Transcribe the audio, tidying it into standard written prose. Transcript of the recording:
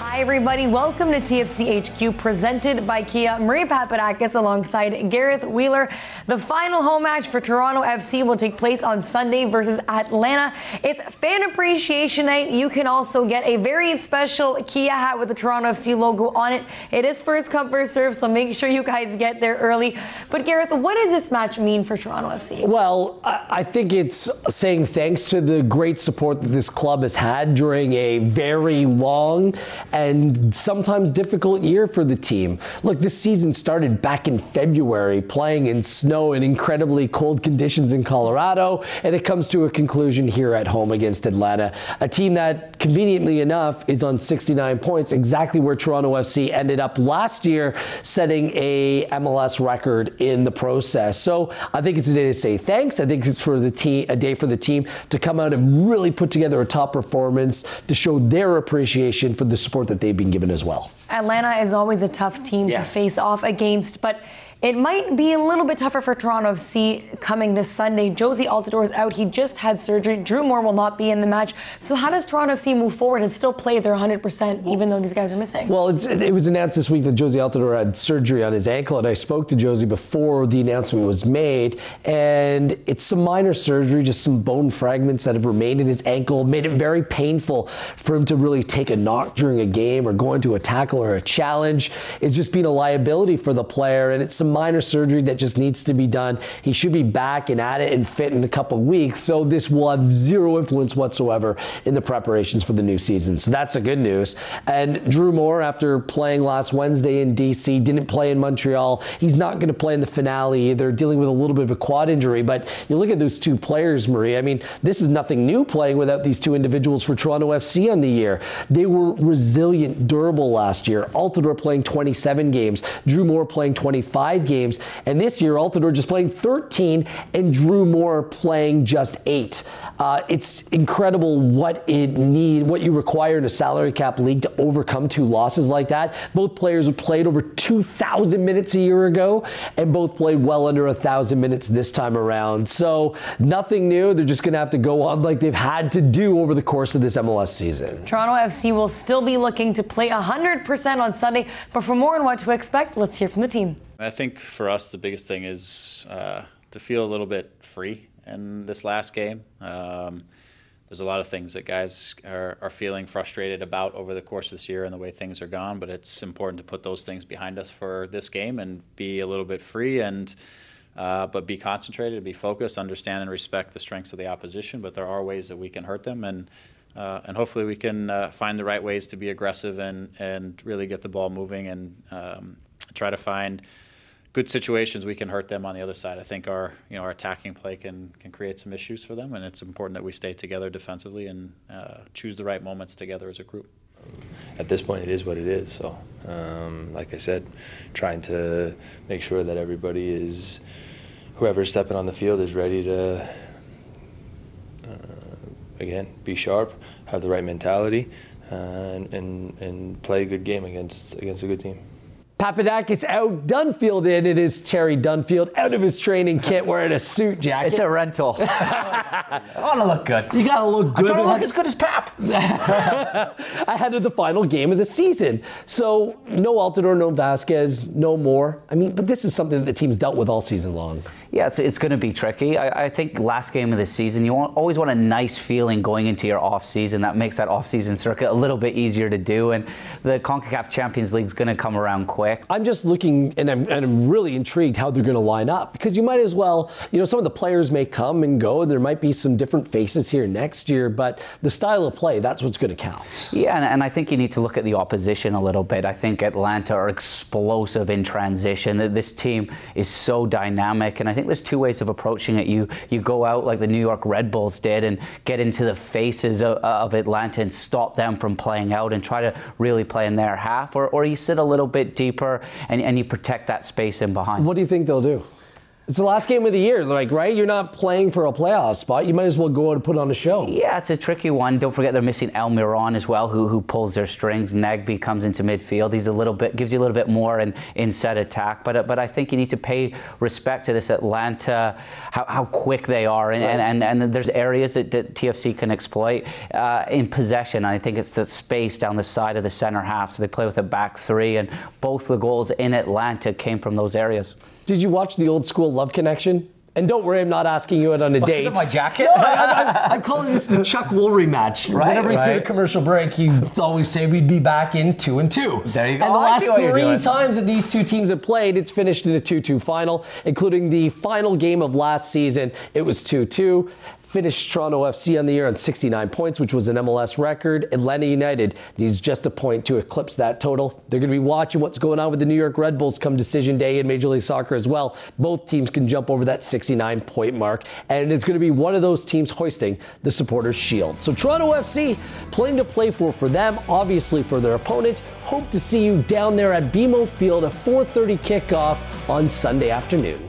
Hi everybody, welcome to TFC HQ presented by Kia. Marie Papadakis alongside Gareth Wheeler. The final home match for Toronto FC will take place on Sunday versus Atlanta. It's Fan Appreciation Night. You can also get a very special Kia hat with the Toronto FC logo on it. It is first come, first serve, so make sure you guys get there early. But Gareth, what does this match mean for Toronto FC? Well, I think it's saying thanks to the great support that this club has had during a very long and sometimes difficult year for the team. Look, this season started back in February, playing in snow and incredibly cold conditions in Colorado, and it comes to a conclusion here at home against Atlanta, a team that, conveniently enough, is on 69 points, exactly where Toronto FC ended up last year, setting a MLS record in the process. So I think it's a day to say thanks. I think it's for the team, a day for the team to come out and really put together a top performance to show their appreciation for the support that they've been given as well. Atlanta is always a tough team to face off against, but it might be a little bit tougher for Toronto FC coming this Sunday. Jozy Altidore is out. He just had surgery. Drew Moore will not be in the match. So how does Toronto FC move forward and still play their 100% even though these guys are missing? Well, it was announced this week that Jozy Altidore had surgery on his ankle, and I spoke to Jozy before the announcement was made, and it's some minor surgery, just some bone fragments that have remained in his ankle, made it very painful for him to really take a knock during a game or go into a tackle or a challenge. It's just been a liability for the player, and it's some minor surgery that just needs to be done. He should be back and at it and fit in a couple of weeks, so this will have zero influence whatsoever in the preparations for the new season. So that's a good news. And Drew Moore, after playing last Wednesday in DC, didn't play in Montreal. He's not going to play in the finale either, dealing with a little bit of a quad injury. But you look at those two players, Marie, I mean, this is nothing new playing without these two individuals for Toronto FC on the year. They were resilient, durable last year. Altidore playing 27 games, Drew Moore playing 25 games, and this year Altidore just playing 13 and Drew Moore playing just 8. It's incredible what you require in a salary cap league to overcome two losses like that. Both players have played over 2,000 minutes a year ago, and both played well under 1,000 minutes this time around. So nothing new. They're just going to have to go on like they've had to do over the course of this MLS season. Toronto FC will still be looking to play 100% on Sunday, but for more on what to expect, let's hear from the team. I think for us the biggest thing is to feel a little bit free in this last game. There's a lot of things that guys are feeling frustrated about over the course of this year and the way things are gone, but it's important to put those things behind us for this game and be a little bit free and but be concentrated, be focused, understand and respect the strengths of the opposition, but there are ways that we can hurt them, and hopefully we can find the right ways to be aggressive and really get the ball moving and try to find good situations we can hurt them on the other side. I think our attacking play can create some issues for them, and it's important that we stay together defensively and choose the right moments together as a group. At this point, it is what it is. So, like I said, trying to make sure that everybody is, whoever's stepping on the field is ready to, again, be sharp, have the right mentality, and play a good game against a good team. Papadakis out, Dunfield in. It is Terry Dunfield out of his training kit wearing a suit jacket. It's a rental. I want to look good. You got to look good. I want to look as good as Pap. Ahead of the final game of the season. So no Altidore, no Vasquez, no Moore. I mean, but this is something that the team's dealt with all season long. Yeah, it's going to be tricky. I think last game of the season, you always want a nice feeling going into your off-season. That makes that off-season circuit a little bit easier to do. And the CONCACAF Champions League is going to come around quick. I'm just looking, and I'm really intrigued how they're going to line up, because you might as well, some of the players may come and go, and there might be some different faces here next year, but the style of play, that's what's going to count. Yeah, and I think you need to look at the opposition a little bit. I think Atlanta are explosive in transition. This team is so dynamic, and I think there's two ways of approaching it. You go out like the New York Red Bulls did and get into the faces of Atlanta and stop them from playing out and try to really play in their half, or you sit a little bit deeper and you protect that space in behind. What do you think they'll do? It's the last game of the year, like, right? You're not playing for a playoff spot. You might as well go out and put on a show. Yeah, it's a tricky one. Don't forget they're missing Almiron as well, who pulls their strings. Nagby comes into midfield. He's gives you a little bit more in set attack. But I think you need to pay respect to this Atlanta, how quick they are, and there's areas that TFC can exploit in possession. I think it's the space down the side of the center half. So they play with a back three, and both the goals in Atlanta came from those areas. Did you watch the Old School Love Connection? And don't worry, I'm not asking you out on a date. Is it my jacket? No, I'm calling this the Chuck Woolery match. Right, Whenever he threw a commercial break, he always say we'd be back in 2-2. There you go. And the I last see what you're 3 doing. times that these two teams have played, it's finished in a 2-2 final, including the final game of last season. It was 2-2. Finished Toronto FC on the year on 69 points, which was an MLS record. Atlanta United needs just a point to eclipse that total. They're going to be watching what's going on with the New York Red Bulls come decision day in Major League Soccer as well. Both teams can jump over that 69-point mark, and it's going to be one of those teams hoisting the Supporters' Shield. So Toronto FC, plenty to play for them, obviously for their opponent. Hope to see you down there at BMO Field, a 4:30 kickoff on Sunday afternoon.